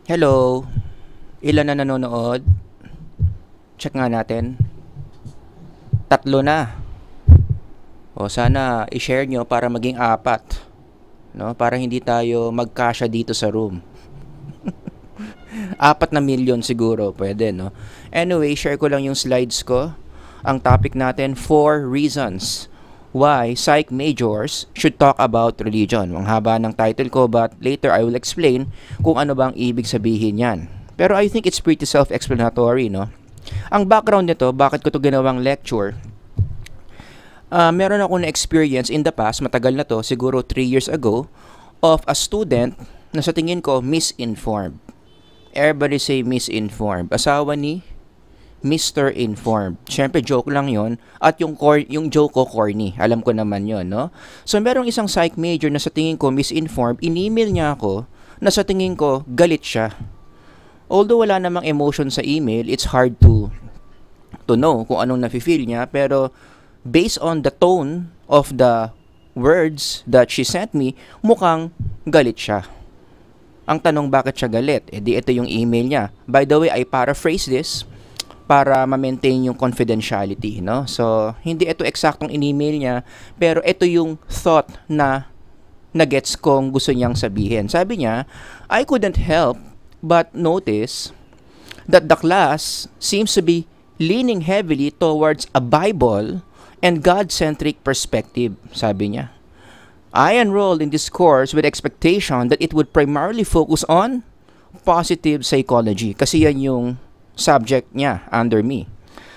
Hello, ilan na nanonood? Check nga natin. Tatlo na. O sana i-share nyo para maging apat. No? Para hindi tayo magkasya dito sa room. 4 na milyon siguro, pwede, no? Anyway, share ko lang yung slides ko. Ang topic natin, 4 reasons why psych majors should talk about religion. Ang haba ng title ko, but later I will explain kung ano bang ibig sabihin yan. Pero I think it's pretty self-explanatory, no? Ang background nito, bakit ko to ginawang lecture, meron ako na experience in the past, matagal na to, siguro 3 years ago, of a student na sa tingin ko misinformed. Everybody say misinformed. Asawa ni Mr. Informed. Siyempre, joke lang yon. At yung joke ko, corny. Alam ko naman yon, no? So, merong isang psych major na sa tingin ko misinformed. In-email niya ako na sa tingin ko, galit siya. Although wala namang emotion sa email, it's hard to know kung anong nafe-feel niya. Pero, based on the tone of the words that she sent me, mukhang galit siya. Ang tanong, bakit siya galit? Di ito yung email niya. By the way, I paraphrase this para ma-maintain yung confidentiality, no? So, hindi ito eksaktong in-email niya, pero ito yung thought na gets kong gusto niyang sabihin. Sabi niya, I couldn't help but notice that the class seems to be leaning heavily towards a Bible and God-centric perspective, sabi niya. I enrolled in this course with expectation that it would primarily focus on positive psychology, kasi yan yung subject niya under me.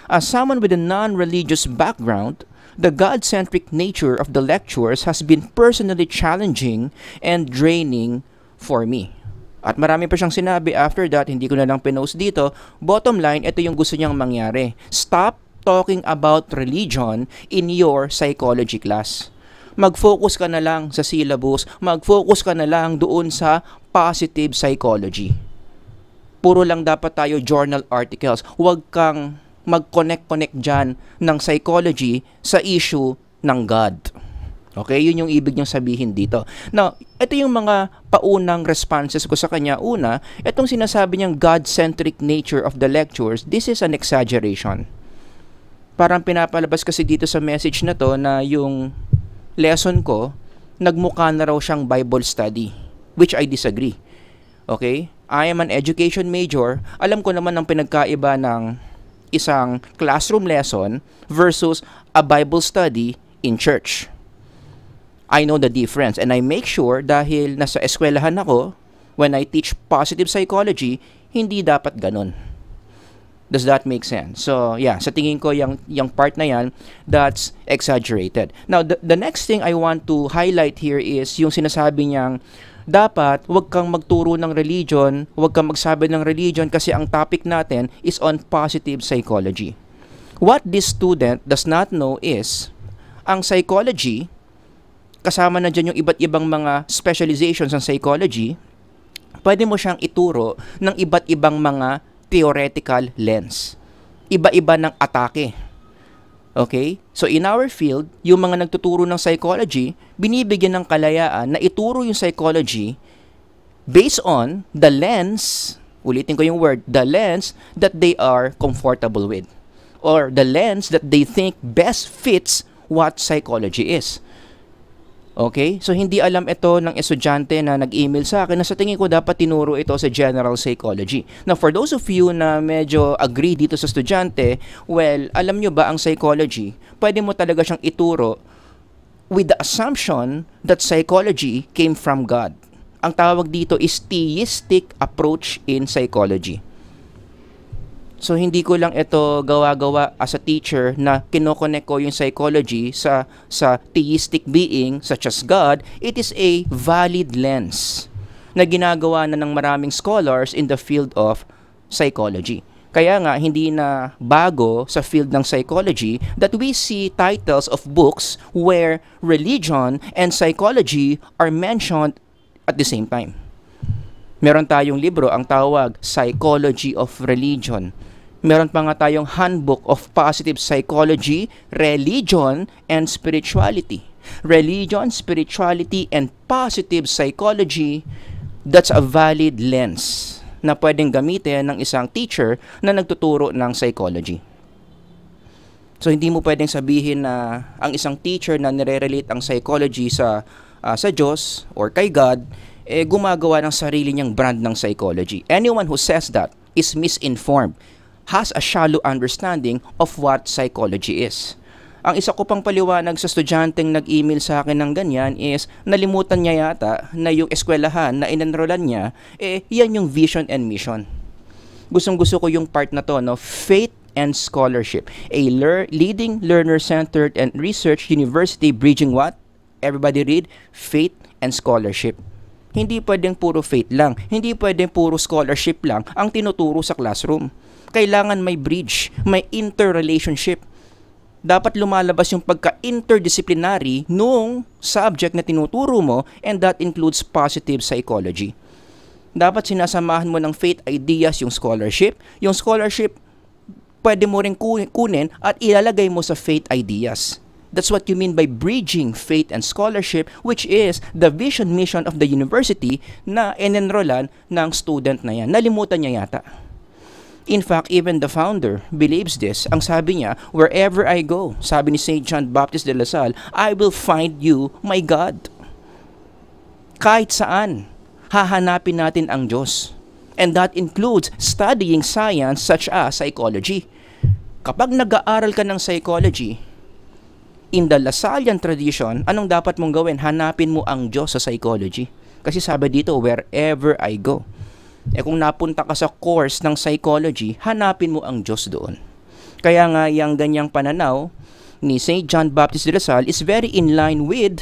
As someone with a non-religious background, the God-centric nature of the lectures has been personally challenging and draining for me. At marami pa siyang sinabi after that, hindi ko na lang pinost dito. Bottom line, ito yung gusto niyang mangyari. Stop talking about religion in your psychology class. Mag-focus ka na lang sa syllabus, mag-focus ka na lang doon sa positive psychology. Puro lang dapat tayo journal articles. Huwag kang mag-connect dyan ng psychology sa issue ng God. Okay? Yun yung ibig niyang sabihin dito. Now, ito yung mga paunang responses ko sa kanya. Una, itong sinasabi niyang God-centric nature of the lectures, this is an exaggeration. Parang pinapalabas kasi dito sa message na to na yung lesson ko, nagmukha na raw siyang Bible study, which I disagree. Okay? I am an education major. Alam ko naman ang pinagkaiba ng isang classroom lesson versus a Bible study in church. I know the difference and I make sure dahil nasa eskwelahan ako, when I teach positive psychology, hindi dapat ganun. Does that make sense? So, yeah, sa tingin ko yung part na yan, that's exaggerated. Now, the next thing I want to highlight here is yung sinasabi niyang dapat wag kang magturo ng religion, wag kang magsabi ng religion kasi ang topic natin is on positive psychology. What this student does not know is ang psychology, kasama na dyan yung iba't ibang mga specializations ng psychology, pwede mo siyang ituro ng iba't ibang mga theoretical lens. Iba-iba ng atake. Okay? So in our field, yung mga nagtuturo ng psychology, binibigyan ng kalayaan na ituro yung psychology based on the lens, ulitin ko yung word, the lens that they are comfortable with. Or the lens that they think best fits what psychology is. Okay? So, hindi alam ito ng estudyante na nag-email sa akin na sa tingin ko dapat tinuro ito sa general psychology. Now, for those of you na medyo agree dito sa estudyante, well, alam nyo ba ang psychology, pwede mo talaga siyang ituro with the assumption that psychology came from God. Ang tawag dito is theistic approach in psychology. So, hindi ko lang ito gawa-gawa as a teacher na kinoconnect ko yung psychology sa theistic being such as God. It is a valid lens na ginagawa na ng maraming scholars in the field of psychology. Kaya nga, hindi na bago sa field ng psychology that we see titles of books where religion and psychology are mentioned at the same time. Meron tayong libro, ang tawag, Psychology of Religion. Meron pa nga tayong Handbook of Positive Psychology, Religion, and Spirituality. Religion, spirituality, and positive psychology, that's a valid lens na pwedeng gamitin ng isang teacher na nagtuturo ng psychology. So hindi mo pwedeng sabihin na ang isang teacher na nire-relate ang psychology sa Diyos or kay God gumagawa ng sarili niyang brand ng psychology. Anyone who says that is misinformed, has a shallow understanding of what psychology is. Ang isa ko pang paliwanag sa estudyanteng nag-email sa akin ng ganyan is nalimutan niya yata na yung eskwelahan na inenrollan niya, yan yung vision and mission. Gustong-gusto ko yung part na to, no? Faith and scholarship. A leading learner-centered and research university bridging what? Everybody read? Faith and scholarship. Hindi pwedeng puro faith lang. Hindi pwedeng puro scholarship lang ang tinuturo sa classroom. Kailangan may bridge, may interrelationship. Dapat lumalabas yung pagka-interdisciplinary nung subject na tinuturo mo, and that includes positive psychology. Dapat sinasamahan mo ng faith ideas yung scholarship. Yung scholarship, pwede mo rin kunin at ilalagay mo sa faith ideas. That's what you mean by bridging faith and scholarship, which is the vision mission of the university na inenrollan ng student na yan. Nalimutan niya yata. In fact, even the founder believes this. Ang sabi niya, wherever I go, sabi ni St. John Baptist de La Salle, I will find you, my God. Kahit saan, hahanapin natin ang Diyos. And that includes studying science such as psychology. Kapag nag-aaral ka ng psychology, in the Lasallian tradition, anong dapat mong gawin? Hanapin mo ang Diyos sa psychology. Kasi sabi dito, wherever I go. Kung napunta ka sa course ng psychology, hanapin mo ang Diyos doon. Kaya nga, yung ganyang pananaw ni St. John Baptist de La Salle is very in line with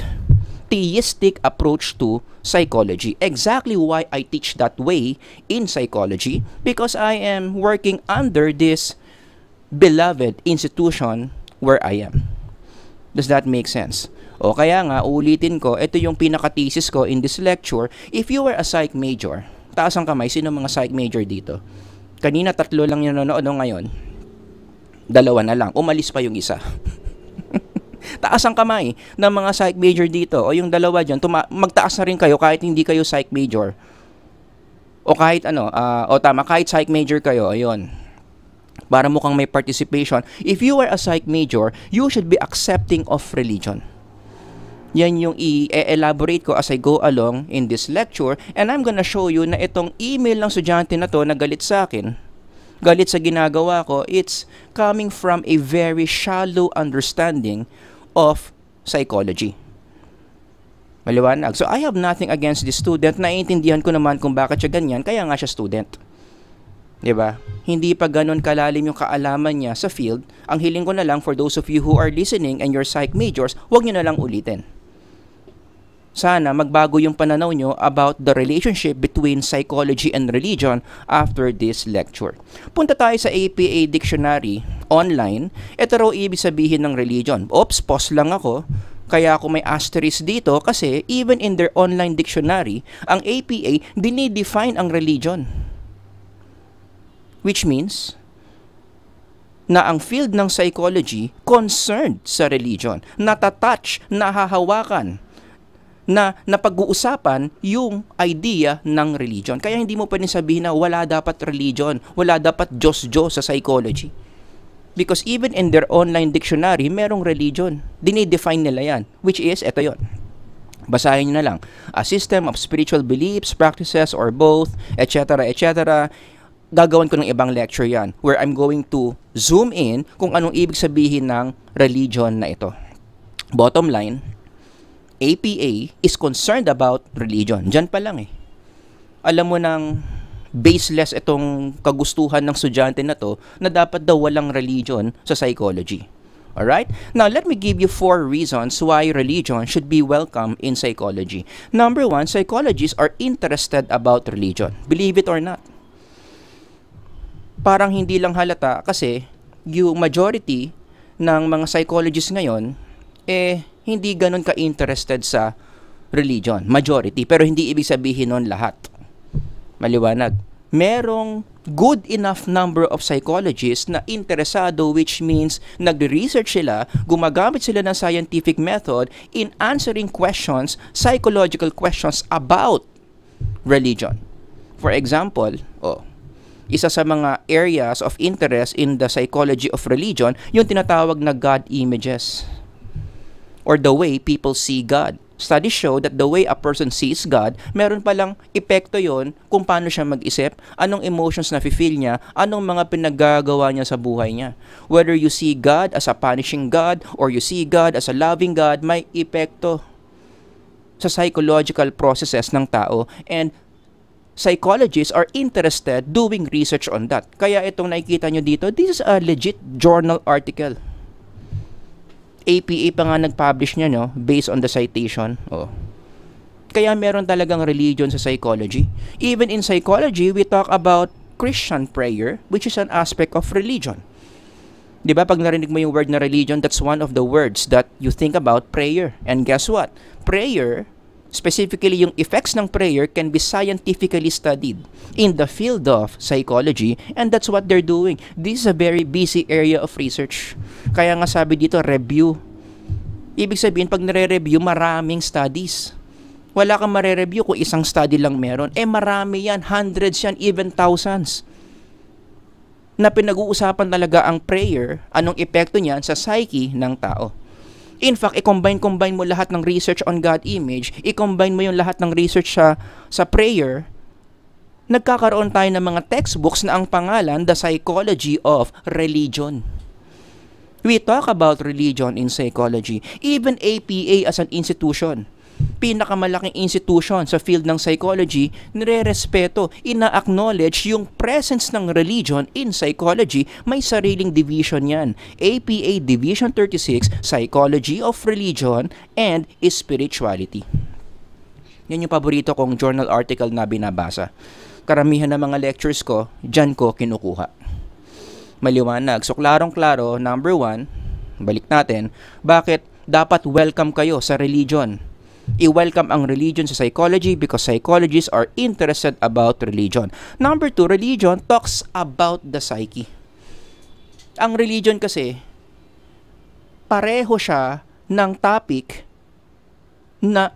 theistic approach to psychology. Exactly why I teach that way in psychology, because I am working under this beloved institution where I am. Does that make sense? O kaya nga, ulitin ko, ito yung pinaka-thesis ko in this lecture. If you were a psych major, taas ang kamay, sino mga psych major dito? Kanina 3 lang yung nanonood, ngayon 2 na lang, umalis pa yung isa. Taas ang kamay ng mga psych major dito, o yung 2 dyan, magtaas na rin kayo kahit hindi kayo psych major. O kahit kahit psych major kayo, ayun. Para mukhang may participation. If you are a psych major, you should be accepting of religion. Yan yung i-elaborate ko as I go along in this lecture, and I'm gonna show you na itong email ng estudyante na to na galit sa akin, galit sa ginagawa ko, it's coming from a very shallow understanding of psychology. Maliwanag. So I have nothing against this student. Naiintindihan ko naman kung bakit siya ganyan, kaya nga siya student. Diba? Hindi pa ganun kalalim yung kaalaman niya sa field. Ang hiling ko na lang for those of you who are listening and your psych majors, huwag nyo na lang ulitin. Sana magbago yung pananaw nyo about the relationship between psychology and religion after this lecture. Punta tayo sa APA Dictionary online. Ito raw ibig sabihin ng religion. Oops, pause lang ako. Kaya ako may asterisk dito kasi even in their online dictionary, ang APA dinidefine ang religion. Which means na ang field ng psychology concerned sa religion, natatouch, nahahawakan, na napag-uusapan yung idea ng religion. Kaya hindi mo pwedeng sabihin na wala dapat religion, wala dapat Diyos-Diyos sa psychology. Because even in their online dictionary, merong religion. Dinidefine nila yan, which is, eto yon. Basahin nyo na lang. A system of spiritual beliefs, practices, or both, etc., etc., gagawin ko ng ibang lecture yan where I'm going to zoom in kung anong ibig sabihin ng religion na ito. Bottom line, APA is concerned about religion. Diyan pa lang Alam mo nang baseless itong kagustuhan ng estudyante na to na dapat daw walang religion sa psychology. Alright? Now, let me give you 4 reasons why religion should be welcome in psychology. Number 1, psychologists are interested about religion. Believe it or not. Parang hindi lang halata kasi yung majority ng mga psychologists ngayon hindi ganun ka-interested sa religion. Majority. Pero hindi ibig sabihin nun lahat. Maliwanag. Merong good enough number of psychologists na interesado, which means nagre-research sila, gumagamit sila ng scientific method in answering questions, psychological questions about religion. For example, isa sa mga areas of interest in the psychology of religion, yung tinatawag na God images, or the way people see God. Studies show that the way a person sees God, meron palang epekto yon kung paano siya mag-isip, anong emotions na feel niya, anong mga pinaggagawa niya sa buhay niya. Whether you see God as a punishing God or you see God as a loving God, may epekto sa psychological processes ng tao, and psychologists are interested doing research on that. Kaya itong nakikita nyo dito, this is a legit journal article. APA pa nga nag-publish niya, no, based on the citation. Kaya meron talagang religion sa psychology. Even in psychology, we talk about Christian prayer, which is an aspect of religion. Diba, pag narinig mo yung word na religion, that's one of the words that you think about prayer. And guess what? Prayer, specifically yung effects ng prayer, can be scientifically studied in the field of psychology, and that's what they're doing. This is a very busy area of research. Kaya nga sabi dito, review. Ibig sabihin, pag nare-review, maraming studies. Wala kang mare-review kung isang study lang meron. Marami yan, hundreds yan, even thousands, na pinag-uusapan talaga ang prayer, anong epekto niyan sa psyche ng tao. In fact, i-combine mo lahat ng research on God image, i-combine mo yung lahat ng research sa prayer, nagkakaroon tayo ng mga textbooks na ang pangalan, The Psychology of Religion. We talk about religion in psychology. Even APA as an institution, pinakamalaking institution sa field ng psychology, nire-respeto, ina-acknowledge yung presence ng religion in psychology. May sariling division yan. APA Division 36, Psychology of Religion and Spirituality. Yan yung paborito kong journal article na binabasa. Karamihan ng mga lectures ko, dyan ko kinukuha. Maliwanag. So, klarong-klaro, number 1, balik natin, bakit dapat welcome kayo sa religion? I-welcome ang religion sa psychology because psychologists are interested about religion. Number 2, religion talks about the psyche. Ang religion kasi, pareho siya ng topic na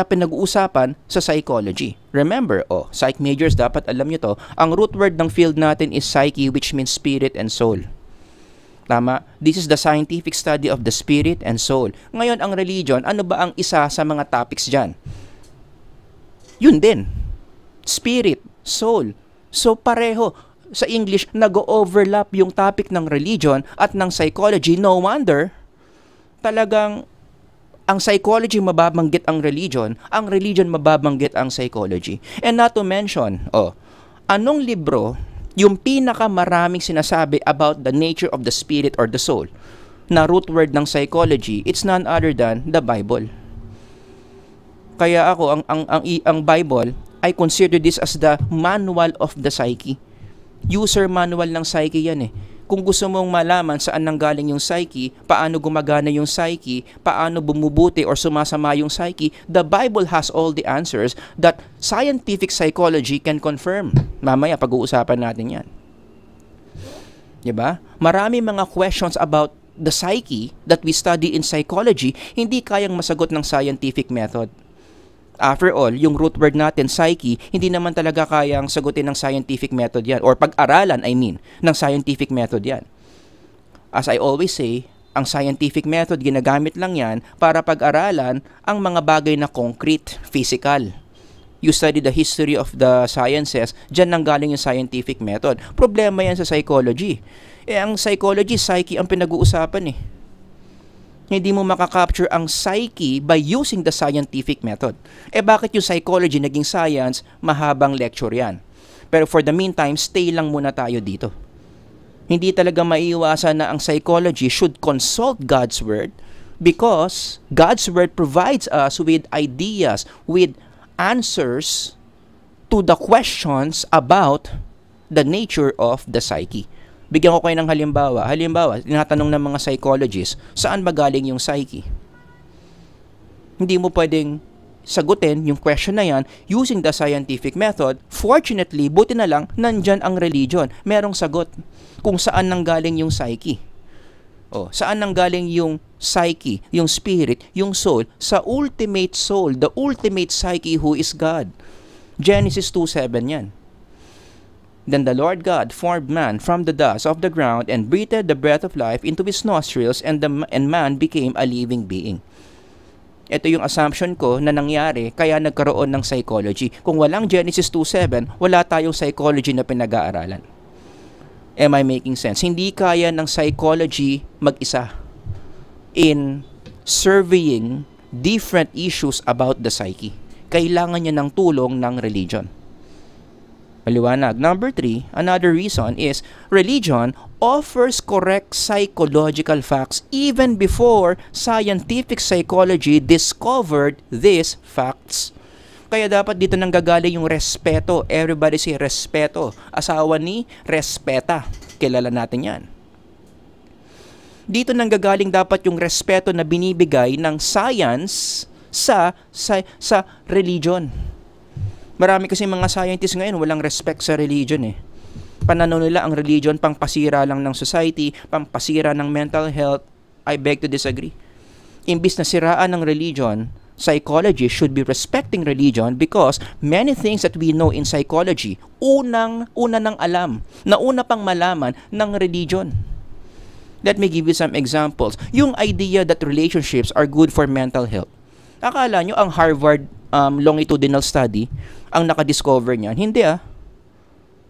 pinag-uusapan sa psychology. Remember, psych majors, dapat alam nyo to, ang root word ng field natin is psyche, which means spirit and soul. Tama? This is the scientific study of the spirit and soul. Ngayon, ang religion, ano ba ang isa sa mga topics dyan? Yun din. Spirit, soul. So, pareho. Sa English, nag-overlap yung topic ng religion at ng psychology. No wonder, talagang ang psychology mababanggit ang religion mababanggit ang psychology. And not to mention, anong libro yung pinakamaraming sinasabi about the nature of the spirit or the soul na root word ng psychology? It's none other than the Bible. Kaya ako, ang Bible, I consider this as the manual of the psyche. User manual ng psyche yan eh. Kung gusto mong malaman saan nanggaling yung psyche, paano gumagana yung psyche, paano bumubuti or sumasama yung psyche, the Bible has all the answers that scientific psychology can confirm. Mamaya pag-uusapan natin yan. Diba? Marami mga questions about the psyche that we study in psychology, hindi kayang masagot ng scientific method. After all, yung root word natin, psyche, hindi naman talaga kayang sagutin ng scientific method yan. Or pag-aralan, ng scientific method yan. As I always say, ang scientific method, ginagamit lang yan para pag-aralan ang mga bagay na concrete, physical. You study the history of the sciences, dyan nanggaling yung scientific method. Problema yan sa psychology. Ang psychology, psyche ang pinag-uusapan eh. Hindi mo makakapture ang psyche by using the scientific method. Bakit yung psychology naging science? Mahabang lecture yan. Pero for the meantime, stay lang muna tayo dito. Hindi talaga maiiwasan na ang psychology should consult God's Word because God's Word provides us with ideas, with answers to the questions about the nature of the psyche. Bigyan ko kayo ng halimbawa. Halimbawa, tinatanong ng mga psychologists, saan ba galing yung psyche? Hindi mo pwedeng sagutin yung question na yan using the scientific method. Fortunately, buti na lang, nandyan ang religion. Merong sagot kung saan nanggaling yung psyche. Saan nanggaling yung psyche, yung spirit, yung soul? Sa ultimate soul, the ultimate psyche who is God. Genesis 2:7 yan. Then the Lord God formed man from the dust of the ground and breathed the breath of life into his nostrils, and man became a living being. Ito yung assumption ko na nangyari kaya nagkaroon ng psychology. Kung walang Genesis 2:7, wala tayong psychology na pinag-aaralan. Am I making sense? Hindi kaya ng psychology mag-isa in surveying different issues about the psyche. Kailangan niya ng tulong ng religion. Maliwanag. Number 3, another reason is religion offers correct psychological facts even before scientific psychology discovered these facts. Kaya dapat dito nanggagaling yung respeto. Everybody say respeto. Asawa ni respeta. Kilala natin yan. Dito nanggagaling dapat yung respeto na binibigay ng science sa religion. Marami kasi mga scientists ngayon walang respect sa religion eh. Pananaw nila ang religion pangpasira lang ng society, pangpasira ng mental health. I beg to disagree. Imbis na siraan ng religion, psychology should be respecting religion because many things that we know in psychology, una nang alam, nauna pang malaman ng religion. Let me give you some examples. Yung idea that relationships are good for mental health. Akala nyo ang Harvard longitudinal study ang nakadiscover niyan? Hindi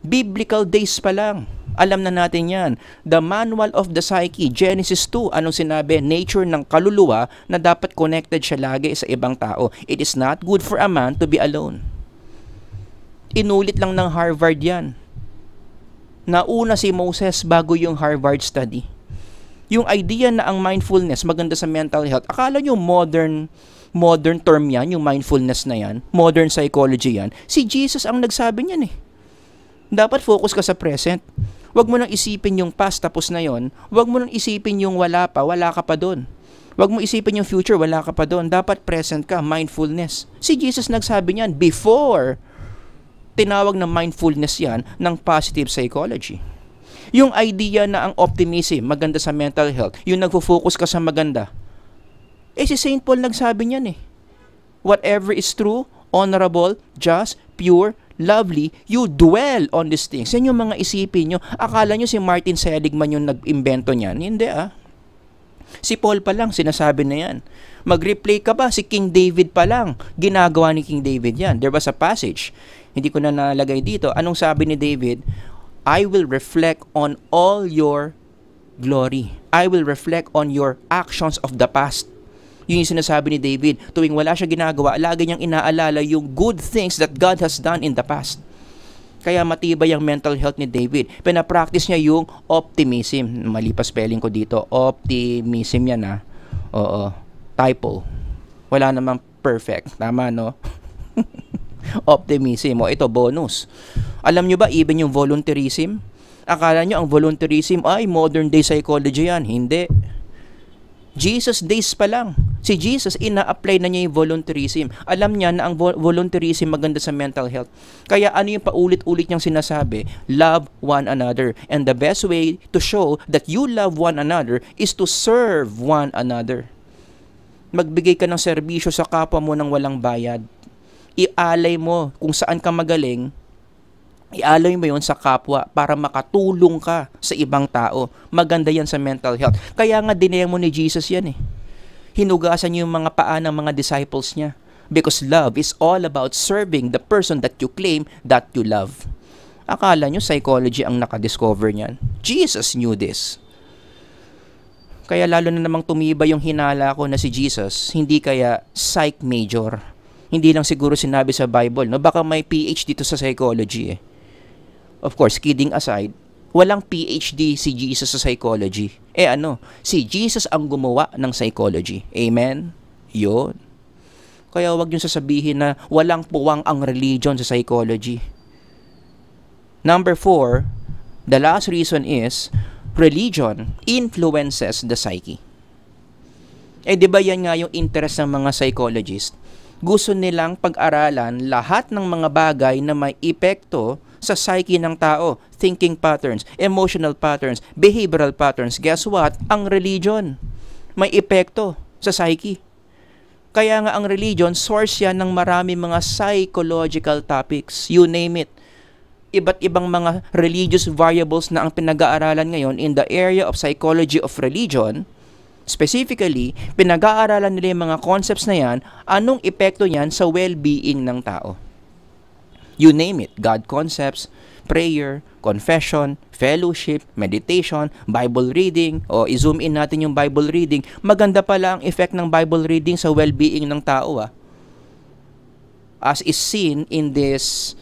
Biblical days pa lang. Alam na natin yan. The Manual of the Psyche, Genesis 2, anong sinabi? Nature ng kaluluwa na dapat connected siya lagi sa ibang tao. It is not good for a man to be alone. Inulit lang ng Harvard yan. Nauna si Moses bago yung Harvard study. Yung idea na ang mindfulness maganda sa mental health, akala nyo modern term yan, yung mindfulness na yan, modern psychology yan. Si Jesus ang nagsabi niyan eh. Dapat focus ka sa present. Huwag mo nang isipin yung past, tapos na yon. Huwag mo nang isipin yung wala ka pa doon. Huwag mo isipin yung future, wala ka pa doon. Dapat present ka, mindfulness. Si Jesus nagsabi niyan before tinawag na mindfulness yan ng positive psychology. Yung idea na ang optimism maganda sa mental health, yung nagfo-focus ka sa maganda. Si St. Paul nagsabi niyan eh. Whatever is true, honorable, just, pure, lovely, you dwell on these things. Yan yung mga isipin nyo. Akala nyo si Martin Seligman yung nag-imbento niyan? Hindi Si Paul pa lang, sinasabi na yan. Mag-replay ka ba? Si King David pa lang. Ginagawa ni King David yan. There was a passage. Hindi ko na nalagay dito. Anong sabi ni David? I will reflect on all your glory. I will reflect on your actions of the past. Yun yung sinasabi ni David. Tuwing wala siya ginagawa, lagi niyang inaalala yung good things that God has done in the past. Kaya matibay ang mental health ni David. Pinapractice niya yung optimism. Mali pa spelling ko dito. Optimism yan Oo. Typo. Wala namang perfect. Tama, no? Optimism. Ito, bonus. Alam nyo ba, even yung volunteerism? Akala nyo ang volunteerism, modern day psychology yan. Hindi. Jesus days pa lang. Si Jesus, ina-apply na niya yung volunteerism. Alam niya na ang volunteerism maganda sa mental health. Kaya ano yung paulit-ulit niyang sinasabi? Love one another. And the best way to show that you love one another is to serve one another. Magbigay ka ng serbisyo sa kapwa mo ng walang bayad. Ialay mo kung saan ka magaling, ialay mo yon sa kapwa para makatulong ka sa ibang tao. Maganda yan sa mental health. Kaya nga dinayang mo ni Jesus yan eh. Hinugasan niyo yung mga paa ng mga disciples niya. Because love is all about serving the person that you claim that you love. Akala nyo psychology ang nakadiscover niyan? Jesus knew this. Kaya lalo na namang tumiba yung hinala ko na si Jesus, hindi kaya psych major. Hindi lang siguro sinabi sa Bible, no? Baka may PhD dito sa psychology eh. Of course, kidding aside, walang PhD si Jesus sa psychology. Si Jesus ang gumawa ng psychology. Amen? Yun. Kaya wag niyo sasabihin na walang puwang ang religion sa psychology. Number 4, the last reason is, religion influences the psyche. Di ba yan nga yung interest ng mga psychologists? Gusto nilang pag-aralan lahat ng mga bagay na may epekto sa psyche ng tao. Thinking patterns, emotional patterns, behavioral patterns. Guess what? Ang religion may epekto sa psyche. Kaya nga ang religion, source yan ng marami mga psychological topics. You name it. Iba't ibang mga religious variables na ang pinag-aaralan ngayon in the area of psychology of religion. Specifically, pinag-aaralan nila yung mga concepts na yan, anong epekto yan sa well-being ng tao. You name it, God concepts, prayer, confession, fellowship, meditation, Bible reading, o i-zoom in natin yung Bible reading, maganda pala ang effect ng Bible reading sa well-being ng tao. As is seen in this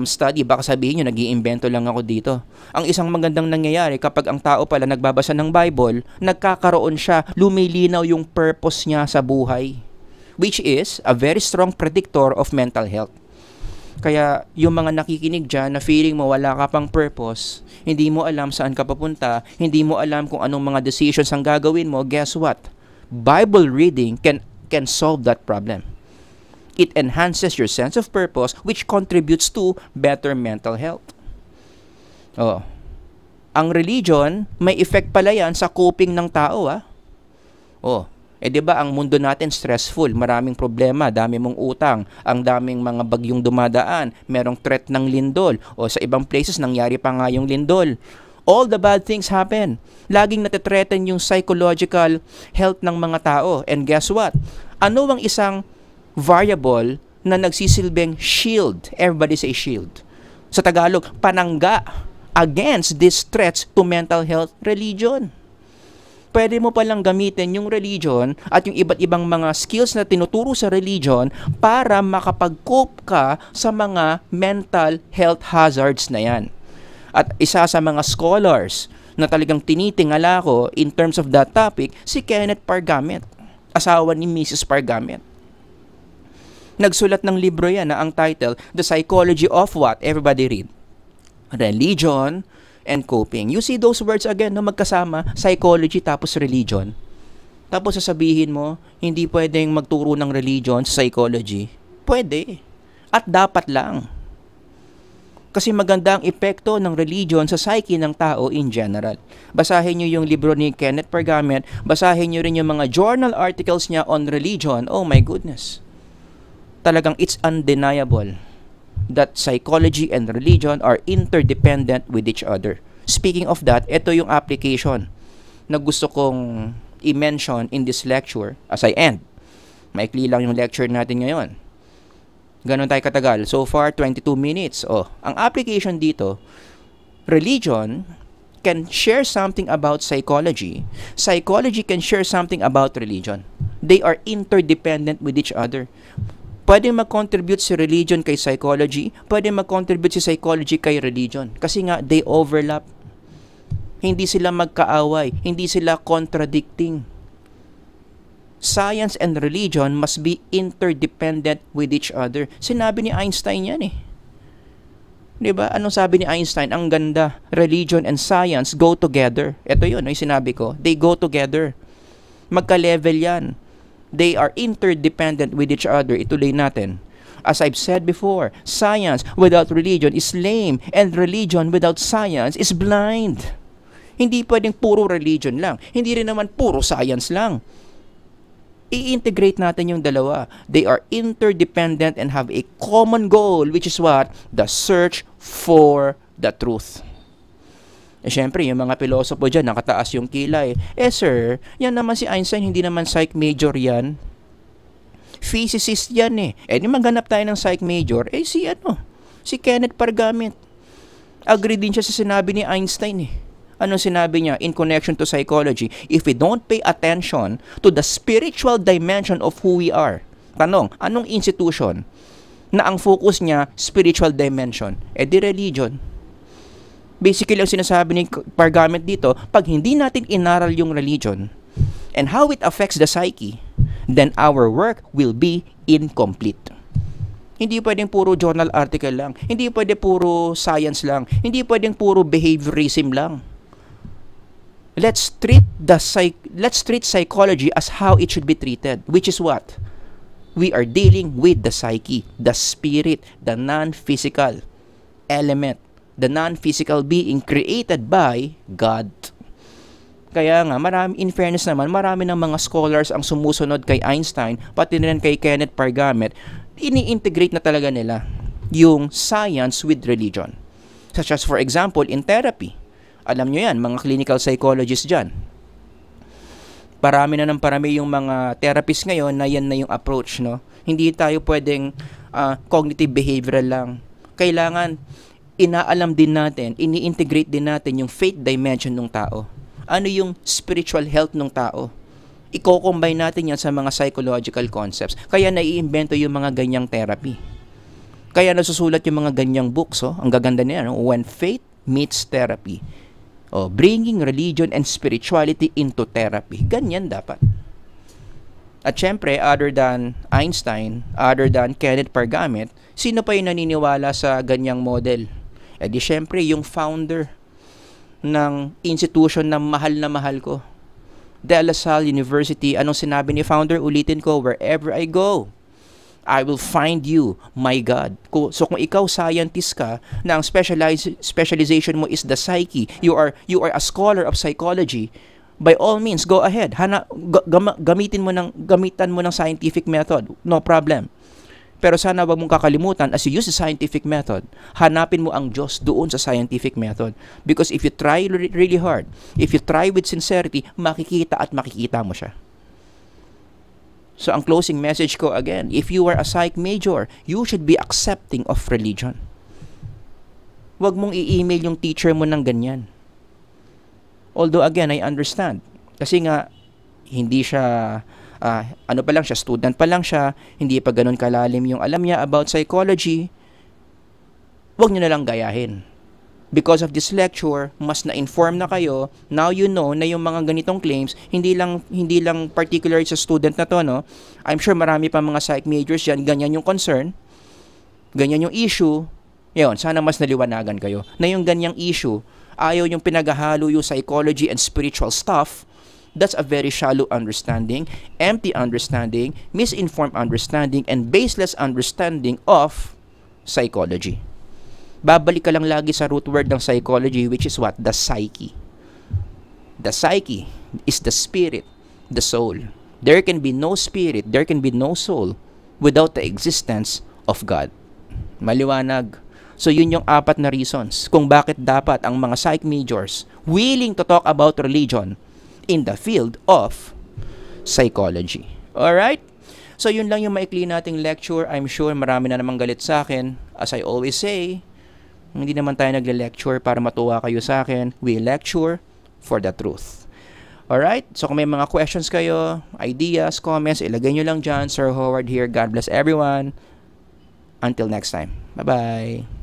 study, baka sabihin nyo, nag-iimbento lang ako dito. Ang isang magandang nangyayari kapag ang tao pala nagbabasa ng Bible, nagkakaroon siya, lumilinaw yung purpose niya sa buhay, which is a very strong predictor of mental health. Kaya yung mga nakikinig dyan na feeling mo wala ka pang purpose, hindi mo alam saan ka papunta, hindi mo alam kung anong mga decisions ang gagawin mo, guess what? Bible reading can solve that problem. It enhances your sense of purpose, which contributes to better mental health. Ang religion, may effect pala yan sa coping ng tao. Diba ang mundo natin stressful, maraming problema, dami mong utang, ang daming mga bagyong dumadaan, merong threat ng lindol, o sa ibang places nangyari pa nga yung lindol. All the bad things happen. Laging natitreten yung psychological health ng mga tao. And guess what? Ano ang isang variable na nagsisilbing shield? Everybody say shield. Sa Tagalog, panangga against these threats to mental health, religion. Pwede mo palang gamitin yung religion at yung iba't ibang mga skills na tinuturo sa religion para makapag-cope ka sa mga mental health hazards na yan. At isa sa mga scholars na talagang tinitingala ko in terms of that topic, si Kenneth Pargamet, asawa ni Mrs. Pargamet. Nagsulat ng libro yan na ang title, The Psychology of What? Everybody read. Religion and coping. You see those words again na magkasama, psychology tapos religion. Tapos sasabihin mo, hindi pwedeng magturo ng religion sa psychology. Pwede. At dapat lang. Kasi maganda ang epekto ng religion sa psyche ng tao in general. Basahin nyo yung libro ni Kenneth Pargamet, basahin nyo rin yung mga journal articles niya on religion. Oh my goodness. Talagang it's undeniable that psychology and religion are interdependent with each other. Speaking of that, ito yung application na gusto kong i-mention in this lecture as I end. Maikli lang yung lecture natin ngayon. Ganon tayo katagal. So far, 22 minutes. Ang application dito, religion can share something about psychology. Psychology can share something about religion. They are interdependent with each other. Pwede mag-contribute si religion kay psychology, pwede mag-contribute si psychology kay religion. Kasi nga, they overlap. Hindi sila magkaaway, hindi sila contradicting. Science and religion must be interdependent with each other. Sinabi ni Einstein yan . Diba? Anong sabi ni Einstein? Ang ganda. Religion and science go together. Ito yun, yung sinabi ko. They go together. Magka-level yan. They are interdependent with each other. Ituloy natin. As I've said before, science without religion is lame, and religion without science is blind. Hindi pwedeng puro religion lang. Hindi rin naman puro science lang. I-integrate natin yung dalawa. They are interdependent and have a common goal, which is what? The search for the truth. Syempre, yung mga pilosopo dyan, nakataas yung kilay. Sir, yan naman si Einstein, hindi naman psych major yan. Physicist yan . Di maghanap tayo ng psych major. Si Kenneth Pargamet. Agree din siya sa sinabi ni Einstein . Ano sinabi niya in connection to psychology? If we don't pay attention to the spiritual dimension of who we are. Tanong, anong institution na ang focus niya spiritual dimension? Di religion. Basically, ang sinasabi ni Pargamet dito, pag hindi natin inaral yung religion and how it affects the psyche, then our work will be incomplete. Hindi pwedeng puro journal article lang. Hindi pwede puro science lang. Hindi pwedeng puro behaviorism lang. Let's treat psychology as how it should be treated, which is what? We are dealing with the psyche, the spirit, the non-physical element, the non-physical being created by God. Kaya nga, in fairness naman, marami ng mga scholars ang sumusunod kay Einstein, pati rin kay Kenneth Pargamet, ini-integrate na talaga nila yung science with religion. Such as for example, in therapy. Alam nyo yan, mga clinical psychologists dyan. Parami na ng parami yung mga therapists ngayon na yan na yung approach, no? Hindi tayo pwedeng cognitive behavioral lang. Kailangan inaalam din natin, ini-integrate din natin yung faith dimension ng tao. Ano yung spiritual health ng tao? Iko-combine natin yan sa mga psychological concepts. Kaya naiimbento yung mga ganyang therapy. Kaya nasusulat yung mga ganyang books. Ang gaganda niya, no? When Faith Meets Therapy. Bringing religion and spirituality into therapy. Ganyan dapat. At syempre, other than Einstein, other than Kenneth Pargamet, sino pa yung naniniwala sa ganyang model? E di syempre, yung founder ng institution na mahal ko. De La Salle University. Anong sinabi ni founder? Ulitin ko, wherever I go, I will find you, my God. So kung ikaw scientist ka, na ang specialization mo is the psyche, you are a scholar of psychology, by all means, go ahead. Gamitan mo ng scientific method. No problem. Pero sana wag mong kakalimutan, as you use the scientific method, hanapin mo ang Diyos doon sa scientific method. Because if you try really hard, if you try with sincerity, makikita mo siya. So ang closing message ko again, if you are a psych major, you should be accepting of religion. Wag mong i-email yung teacher mo ng ganyan. Although again, I understand. Kasi nga, hindi siya... student pa lang siya, hindi pa ganun kalalim yung alam niya about psychology, wag niyo na lang gayahin. Because of this lecture, mas na-inform na kayo, now you know na yung mga ganitong claims, hindi lang particular sa student na to, no? I'm sure marami pa mga psych majors yan, ganyan yung concern, ganyan yung issue, yun, sana mas naliwanagan kayo, na yung ganyang issue, ayaw yung pinaghahalo yung psychology and spiritual stuff. That's a very shallow understanding, empty understanding, misinformed understanding, and baseless understanding of psychology. Babalik ka lang lagi sa root word ng psychology, which is what? The psyche. The psyche is the spirit, the soul. There can be no spirit, there can be no soul without the existence of God. Maliwanag. So yun yung 4 na reasons kung bakit dapat ang mga psych majors willing to talk about religion in the field of psychology. Alright? So yun lang yung maikli nating lecture. I'm sure marami na namang galit sa akin. As I always say, hindi naman tayo nagle-lecture para matuwa kayo sa akin. We lecture for the truth. Alright? So kung may mga questions kayo, ideas, comments, ilagay nyo lang dyan. Sir Howard here. God bless everyone. Until next time. Bye-bye.